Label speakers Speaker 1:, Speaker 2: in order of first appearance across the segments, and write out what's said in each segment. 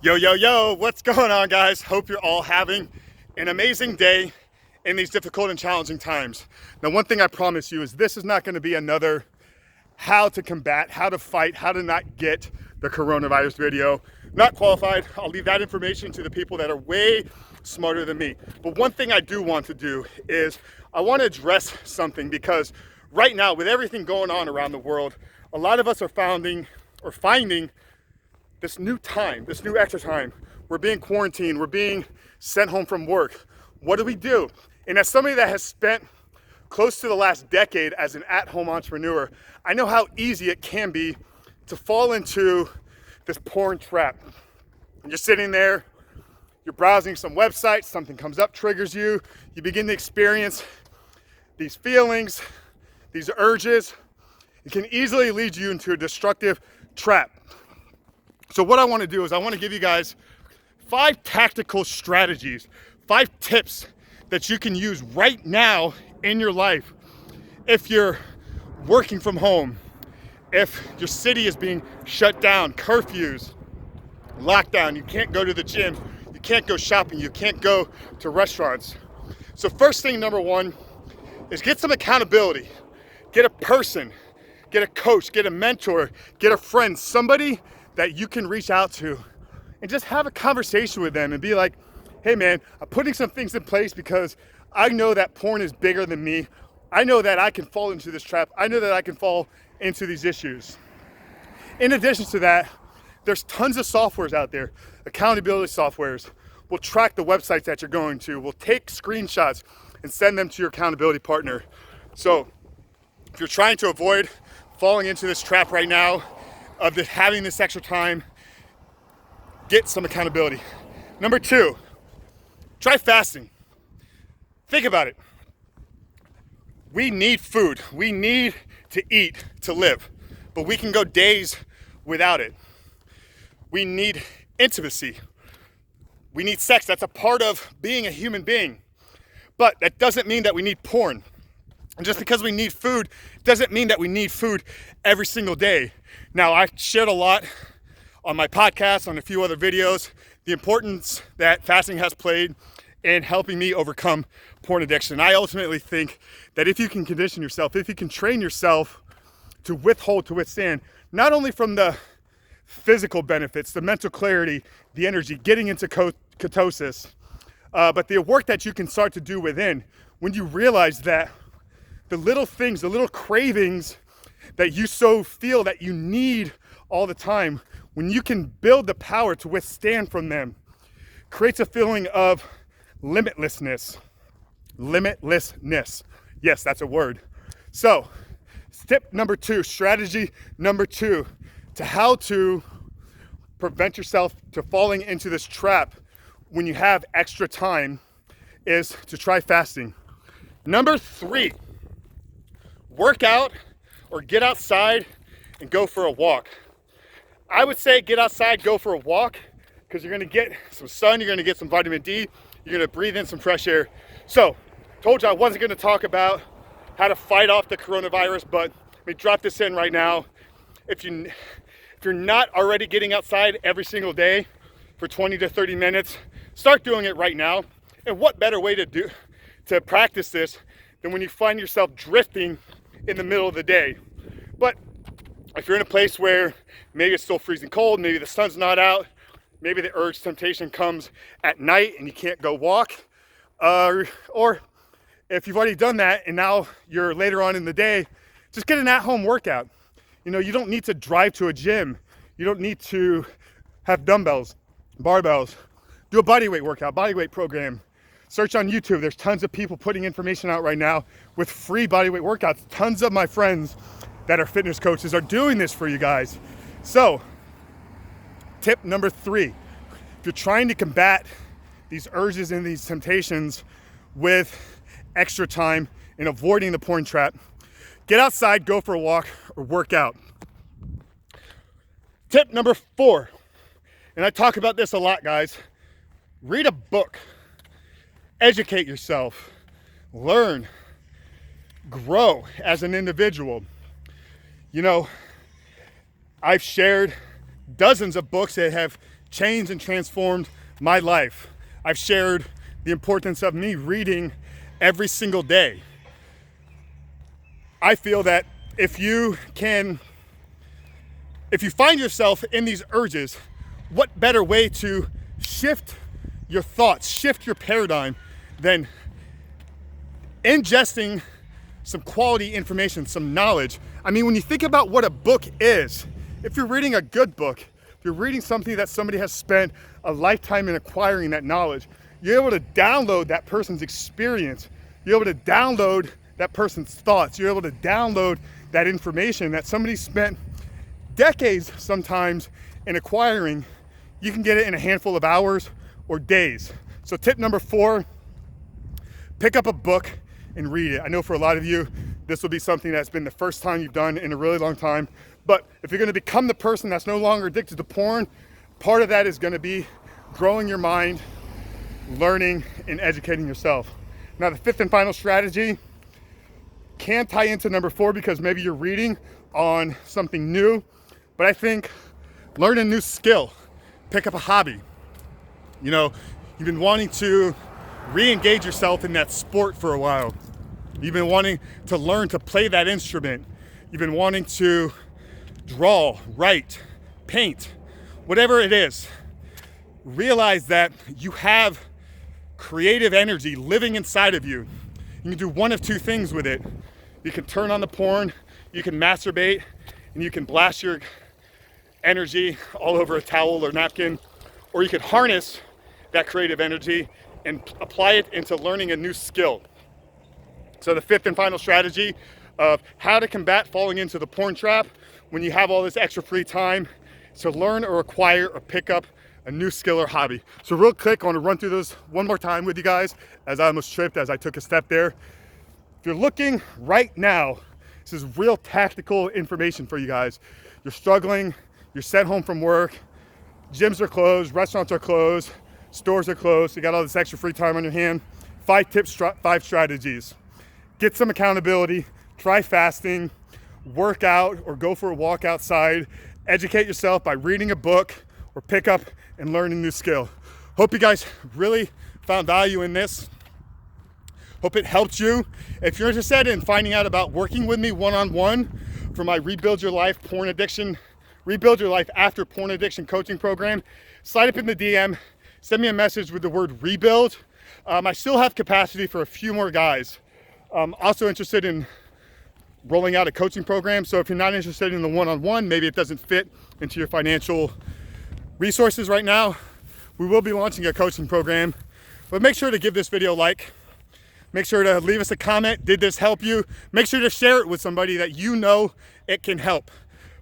Speaker 1: Yo, what's going on, guys? Hope you're all having an amazing day in these difficult and challenging times. Now, one thing I promise you is this is not going to be another how to combat, how to fight, how to not get the coronavirus video. Not qualified. I'll leave that information to the people that are way smarter than me. But one thing I do want to do is I want to address something, because right now, with everything going on around the world, a lot of us are finding this new time, this new extra time. We're being quarantined, we're being sent home from work. What do? And as somebody that has spent close to the last decade as an at-home entrepreneur, I know how easy it can be to fall into this porn trap. You're sitting there, you're browsing some websites, something comes up, triggers you, you begin to experience these feelings, these urges. It can easily lead you into a destructive trap. So what I want to do is I want to give you guys 5 tactical strategies, 5 tips that you can use right now in your life. If you're working from home, if your city is being shut down, curfews, lockdown, you can't go to the gym, you can't go shopping, you can't go to restaurants. So first thing, number 1, is get some accountability. Get a person, get a coach, get a mentor, get a friend, somebody that you can reach out to and just have a conversation with them and be like, hey man, I'm putting some things in place because I know that porn is bigger than me. I know that I can fall into this trap. I know that I can fall into these issues. In addition to that, there's tons of softwares out there, accountability softwares. Will track the websites that you're going to, will take screenshots and send them to your accountability partner. So if you're trying to avoid falling into this trap right now, of having this extra time, get some accountability. Number 2, try fasting. Think about it. We need food. We need to eat to live, but we can go days without it. We need intimacy. We need sex. That's a part of being a human being. But that doesn't mean that we need porn. And just because we need food doesn't mean that we need food every single day. Now, I shared a lot on my podcast, on a few other videos, the importance that fasting has played in helping me overcome porn addiction. I ultimately think that if you can condition yourself, if you can train yourself to withstand, not only from the physical benefits, the mental clarity, the energy, getting into ketosis, but the work that you can start to do within when you realize that the little things, the little cravings that you so feel that you need all the time, when you can build the power to withstand from them, creates a feeling of limitlessness. Limitlessness. Yes, that's a word. So, tip number 2, strategy number 2 to how to prevent yourself to falling into this trap when you have extra time is to try fasting. Number 3, work out or get outside and go for a walk. I would say get outside, go for a walk, because you're gonna get some sun, you're gonna get some vitamin D, you're gonna breathe in some fresh air. So, told you I wasn't gonna talk about how to fight off the coronavirus, but let me drop this in right now. If you're not already getting outside every single day for 20 to 30 minutes, start doing it right now. And what better way to practice this than when you find yourself drifting in the middle of the day. But if you're in a place where maybe it's still freezing cold, maybe the sun's not out, maybe the urge, temptation comes at night and you can't go walk, or if you've already done that and now you're later on in the day, just get an at-home workout. You know, you don't need to drive to a gym. You don't need to have dumbbells, barbells. Do a bodyweight workout, bodyweight program. Search on YouTube. There's tons of people putting information out right now with free bodyweight workouts. Tons of my friends that are fitness coaches are doing this for you guys. So, tip number 3, if you're trying to combat these urges and these temptations with extra time and avoiding the porn trap, get outside, go for a walk, or work out. Tip number 4, and I talk about this a lot, guys. Read a book. Educate yourself. Learn. Grow as an individual. You know, I've shared dozens of books that have changed and transformed my life. I've shared the importance of me reading every single day. I feel that if you find yourself in these urges, what better way to shift your thoughts, shift your paradigm than ingesting some quality information, some knowledge. I mean, when you think about what a book is, if you're reading a good book, if you're reading something that somebody has spent a lifetime in acquiring that knowledge, you're able to download that person's experience. You're able to download that person's thoughts. You're able to download that information that somebody spent decades sometimes in acquiring. You can get it in a handful of hours or days. So tip number 4, pick up a book and read it. I know for a lot of you, this will be something that's been the first time you've done in a really long time. But if you're gonna become the person that's no longer addicted to porn, part of that is gonna be growing your mind, learning and educating yourself. Now the 5th and final strategy can tie into number 4 because maybe you're reading on something new, but I think learn a new skill, pick up a hobby. You know, you've been wanting to re-engage yourself in that sport for a while. You've been wanting to learn to play that instrument. You've been wanting to draw, write, paint, whatever it is. Realize that you have creative energy living inside of you. You can do one of 2 things with it. You can turn on the porn, you can masturbate, and you can blast your energy all over a towel or napkin, or you could harness that creative energy and apply it into learning a new skill. So the 5th and final strategy of how to combat falling into the porn trap when you have all this extra free time is to learn or acquire or pick up a new skill or hobby. So real quick, I want to run through those one more time with you guys as I almost tripped as I took a step there. If you're looking right now, this is real tactical information for you guys. You're struggling, you're sent home from work, gyms are closed, restaurants are closed, stores are closed, you got all this extra free time on your hand. 5 tips, 5 strategies. Get some accountability, try fasting, work out or go for a walk outside, educate yourself by reading a book or pick up and learn a new skill. Hope you guys really found value in this. Hope it helped you. If you're interested in finding out about working with me one-on-one for my Rebuild Your Life After Porn Addiction coaching program, slide up in the DM, send me a message with the word rebuild. I still have capacity for a few more guys. I'm also interested in rolling out a coaching program. So if you're not interested in the one-on-one, maybe it doesn't fit into your financial resources right now, we will be launching a coaching program. But make sure to give this video a like. Make sure to leave us a comment. Did this help you? Make sure to share it with somebody that you know it can help.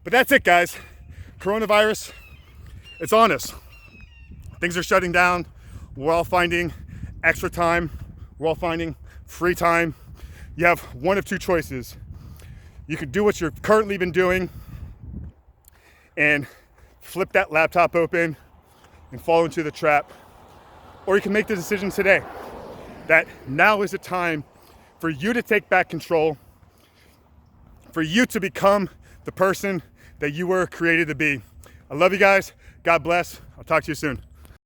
Speaker 1: But that's it, guys. Coronavirus, it's on us. Things are shutting down. We're all finding extra time. We're all finding free time. You have one of 2 choices. You could do what you've currently been doing and flip that laptop open and fall into the trap. Or you can make the decision today that now is the time for you to take back control, for you to become the person that you were created to be. I love you guys. God bless. I'll talk to you soon.